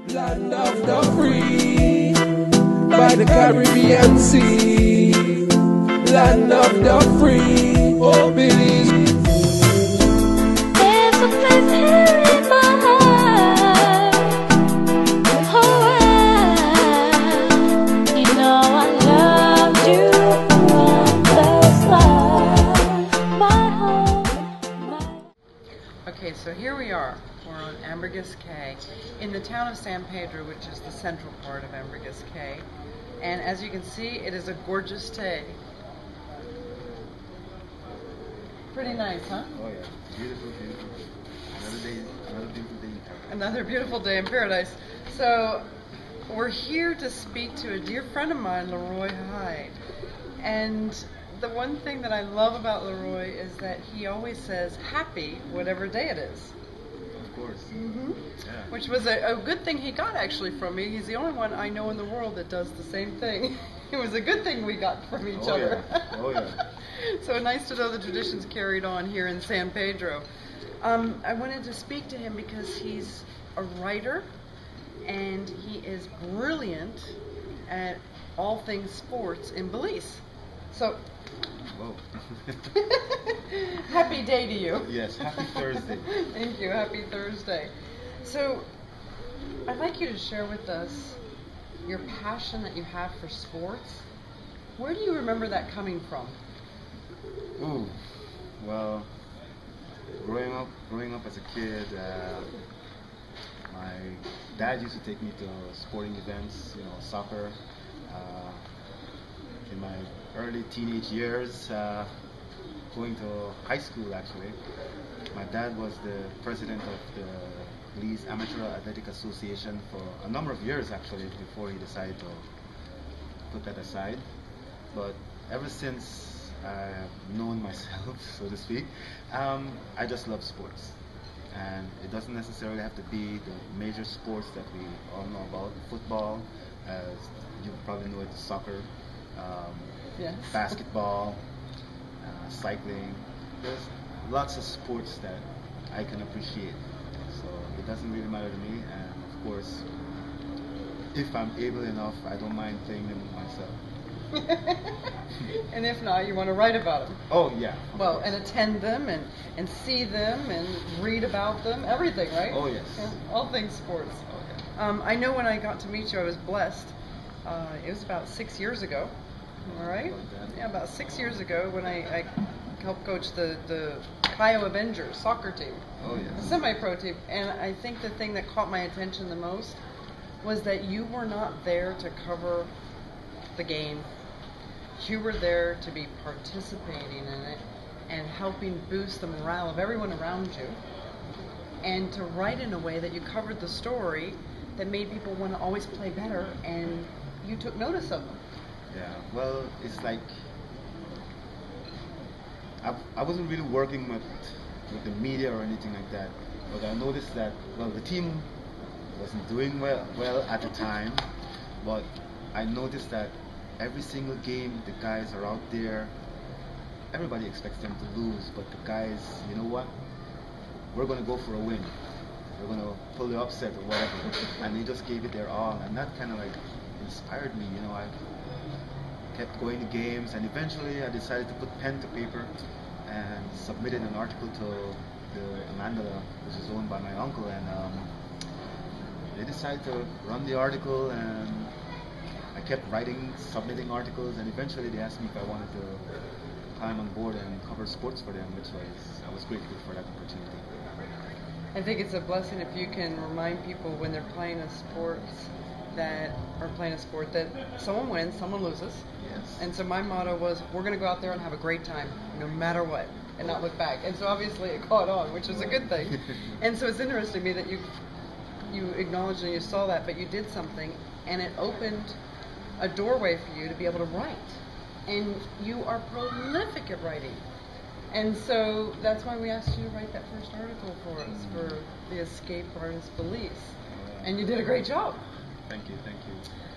Land of the free, by the Caribbean Sea. Land of the free, oh Belize. There's a place here in my heart. Oh, you know I loved you from the start. My home, my... Okay, so here we are. We're on Ambergris Cay in the town of San Pedro, which is the central part of Ambergris Cay. And as you can see, it is a gorgeous day. Pretty nice, huh? Oh yeah, beautiful, beautiful. Another beautiful day in paradise. Another beautiful day in paradise. So we're here to speak to a dear friend of mine, Leroy Hyde. And the one thing that I love about Leroy is that he always says happy whatever day it is. Of course. Mm-hmm. Yeah. Which was a good thing he got actually from me. He's the only one I know in the world that does the same thing. It was a good thing we got from each other. Yeah. Oh yeah. So nice to know the tradition's carried on here in San Pedro. I wanted to speak to him because he's a writer and he is brilliant at all things sports in Belize. So, Whoa. happy day to you. Yes, happy Thursday. Thank you. Happy Thursday. So, I'd like you to share with us your passion that you have for sports. Where do you remember that coming from? Ooh, well, growing up as a kid, my dad used to take me to sporting events, soccer. In my early teenage years, going to high school actually, my dad was the president of the Belize Amateur Athletic Association for a number of years actually before he decided to put that aside. But ever since I've known myself, so to speak, I just love sports. And it doesn't necessarily have to be the major sports that we all know about. Football, as you probably know it, soccer, Yes. basketball, cycling. There's lots of sports that I can appreciate. So it doesn't really matter to me. And of course, if I'm able enough, I don't mind playing them myself. And if not, you want to write about them. Oh yeah. Well, and attend them and see them and read about them, everything, right? Oh yes. Yeah, all things sports. Okay. I know when I got to meet you, I was blessed. It was about 6 years ago. All right? Yeah, about 6 years ago when I helped coach the Cayo Avengers soccer team. Oh A yes. semi-pro team. And I think the thing that caught my attention the most was that you were not there to cover the game. You were there to be participating in it and helping boost the morale of everyone around you, and to write in a way that you covered the story that made people want to always play better, and you took notice of them. Yeah. Well, it's like I wasn't really working with the media or anything like that, but I noticed that the team wasn't doing well at the time, but I noticed that every single game the guys are out there. Everybody expects them to lose, but the guys, you know what? We're gonna go for a win. We're gonna pull the upset or whatever, and they just gave it their all, and that kind of like inspired me. I kept going to games, and eventually I decided to put pen to paper and submitted an article to the Amanda, which is owned by my uncle, and they decided to run the article, and I kept writing, submitting articles, and eventually they asked me if I wanted to climb on board and cover sports for them, which I was grateful for that opportunity. I think it's a blessing if you can remind people when they're playing a sport that someone wins, someone loses. Yes. And so my motto was, we're going to go out there and have a great time, no matter what, and not look back. And so obviously it caught on, which was a good thing. And so it's interesting to me that you acknowledged and you saw that, but you did something, and it opened a doorway for you to be able to write. And you are prolific at writing. And so that's why we asked you to write that first article for us for the Escape Artist Belize. And you did a great job. Thank you.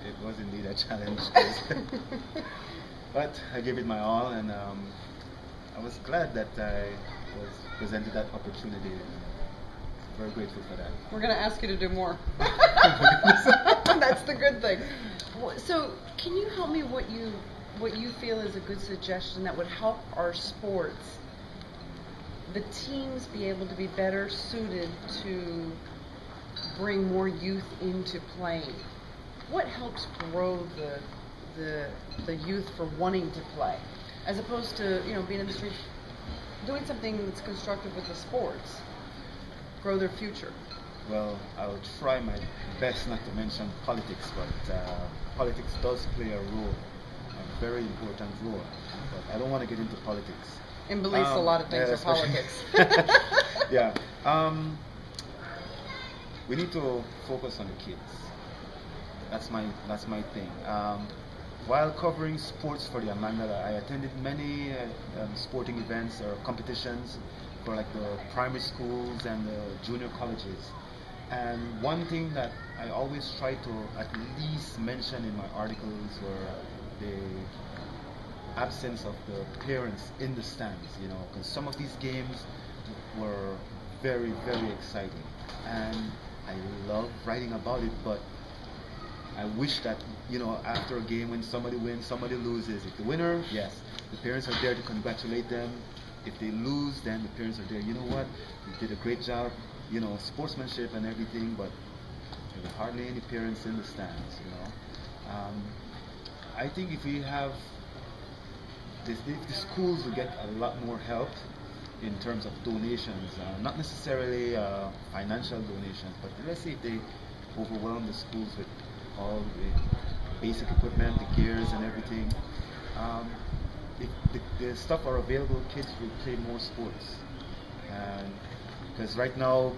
It was indeed a challenge. But I gave it my all, and I was glad that I was presented that opportunity. very grateful for that. We're going to ask you to do more. That's the good thing. So, can you help me what you feel is a good suggestion that would help our sports, the teams, be able to be better suited to bring more youth into playing? What helps grow the youth for wanting to play, as opposed to being in the street, doing something that's constructive with the sports, grow their future? Well, I'll try my best not to mention politics, but politics does play a role, a very important role. But I don't want to get into politics. In Belize, a lot of things are especially- politics. Yeah. We need to focus on the kids. That's my thing. While covering sports for the Amandala, I attended many sporting events or competitions for like the primary schools and the junior colleges. And one thing that I always try to at least mention in my articles were the absence of the parents in the stands, because some of these games were very, very exciting. And I love writing about it, but I wish that, after a game, when somebody wins, somebody loses. If the winner, yes, the parents are there to congratulate them. If they lose, then the parents are there. You know what? You did a great job, sportsmanship and everything, but there were hardly any parents in the stands, I think if we have this, if the schools will get a lot more help in terms of donations, not necessarily financial donations, but let's say if they overwhelm the schools with all the basic equipment, the gears and everything, if the stuff are available, kids will play more sports. And because right now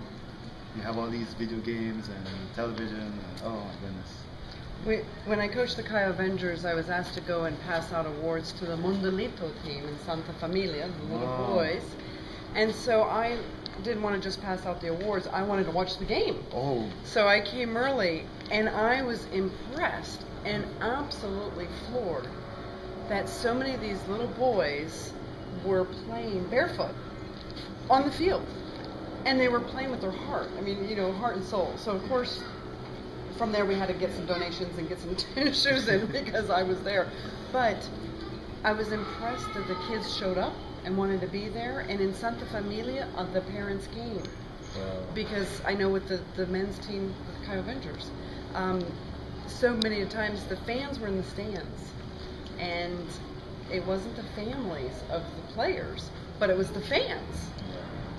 you have all these video games and television, and oh my goodness. When I coached the Kai Avengers, I was asked to go and pass out awards to the Mundelito team in Santa Familia, the little boys. And so I didn't want to just pass out the awards, I wanted to watch the game. Oh. So I came early, and I was impressed and absolutely floored that so many of these little boys were playing barefoot on the field. And they were playing with their heart. I mean, heart and soul. So, of course, from there we had to get some donations and get some shoes in because I was there. But I was impressed that the kids showed up and wanted to be there. And in Santa Familia, the parents came. Because I know with the men's team, the Kai Avengers, so many times the fans were in the stands. And it wasn't the families of the players, but it was the fans.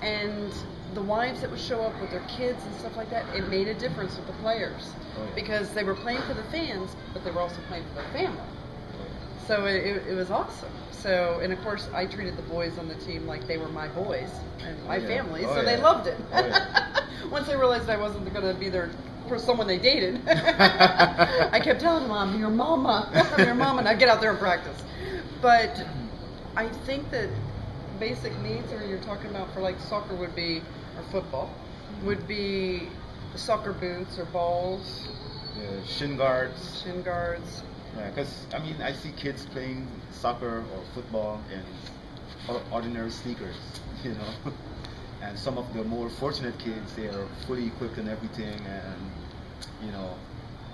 And the wives that would show up with their kids and stuff like that, it made a difference with the players. Because they were playing for the fans, but they were also playing for their family. So it was awesome. So, and of course, I treated the boys on the team like they were my boys and my family, so they loved it. Once they realized I wasn't going to be there for someone they dated, I kept telling them, I'm your mama, I'm your mama, and I'd get out there and practice. But I think that basic needs, or you're talking about for like soccer would be, or football, would be soccer boots or balls. Shin guards. Shin guards. Yeah, because I see kids playing soccer or football in ordinary sneakers, and some of the more fortunate kids, they are fully equipped and everything, and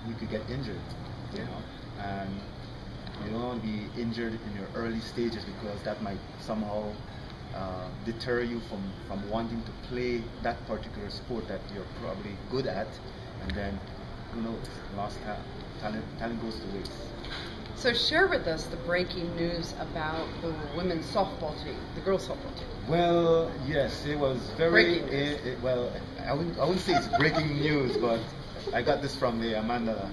you could get injured, and you don't want to be injured in your early stages because that might somehow deter you from wanting to play that particular sport that you're probably good at, and then who knows, lost talent goes to waste. So share with us the breaking news about the women's softball team, the girls softball team. Well, yes, it was very well. I wouldn't say it's breaking news, but I got this from the Amanda.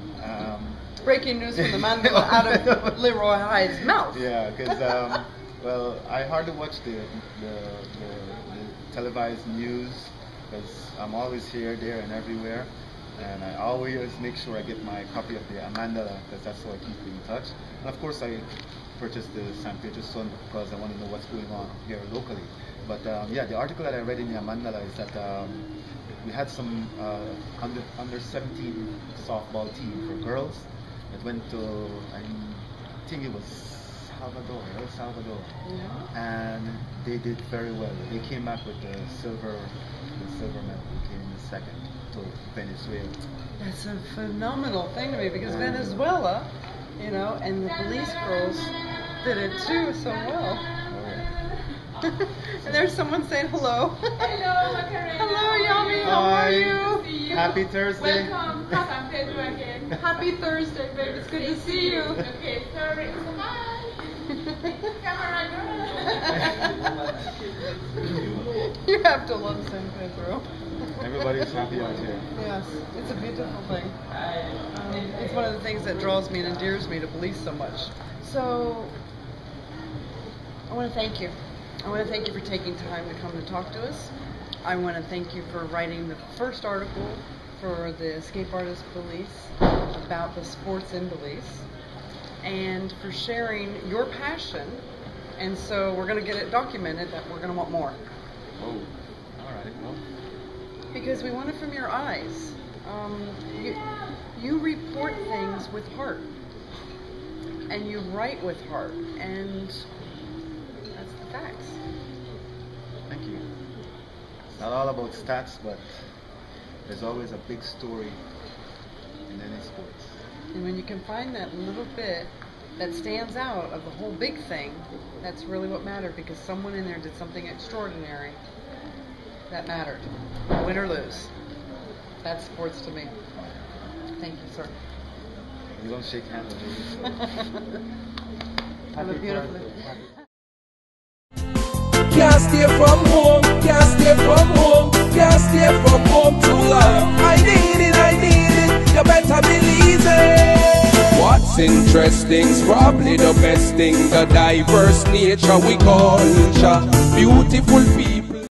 Breaking news from the Mandela out of Leroy Hyde's mouth. Yeah, because well, I hardly watch the televised news because I'm always here, there, and everywhere. And I always make sure I get my copy of the Amanda because that's how I keep in touch. And of course, I purchased the San Pedro Sun because I want to know what's going on here locally. But yeah, the article that I read in the Amanda is that we had some under 17 softball team for girls that went to, I think it was El Salvador, Yeah. and they did very well. They came back with the silver medal. They came in second to Venezuela. That's a phenomenal thing to me because Venezuela, you know, and the Belize girls did it too so well. Oh, And there's someone saying hello. Hello, Macarena. Hello, Yami. How Hi. are you? See you. Happy Thursday. Welcome. I'm Pedro again. Happy Thursday, babe. It's good to see you. Okay, sorry. Hi. Camera girl. You have to love San Pedro. Everybody's happy out here. Yes, it's a beautiful thing. It's one of the things that draws me and endears me to Belize so much. So, I want to thank you. I want to thank you for taking time to come to talk to us. I want to thank you for writing the first article for the Escape Artist Belize about the sports in Belize, and for sharing your passion. And so we're going to get it documented that we're going to want more. Oh, all right. Well, Because we want it from your eyes. You report things with heart, and you write with heart, and that's the facts. thank you. It's not all about stats, but there's always a big story in any sports. And when you can find that little bit that stands out of the whole big thing, that's really what mattered, because someone in there did something extraordinary that mattered, win or lose. That's sports to me. Thank you, sir. You don't shake hands with me. Have a beautiful day. Can't stay from home, can't stay from home, can't stay from home too long. I need it, you better believe it. What's interesting's probably the best thing, the diverse nature we culture. Beautiful people.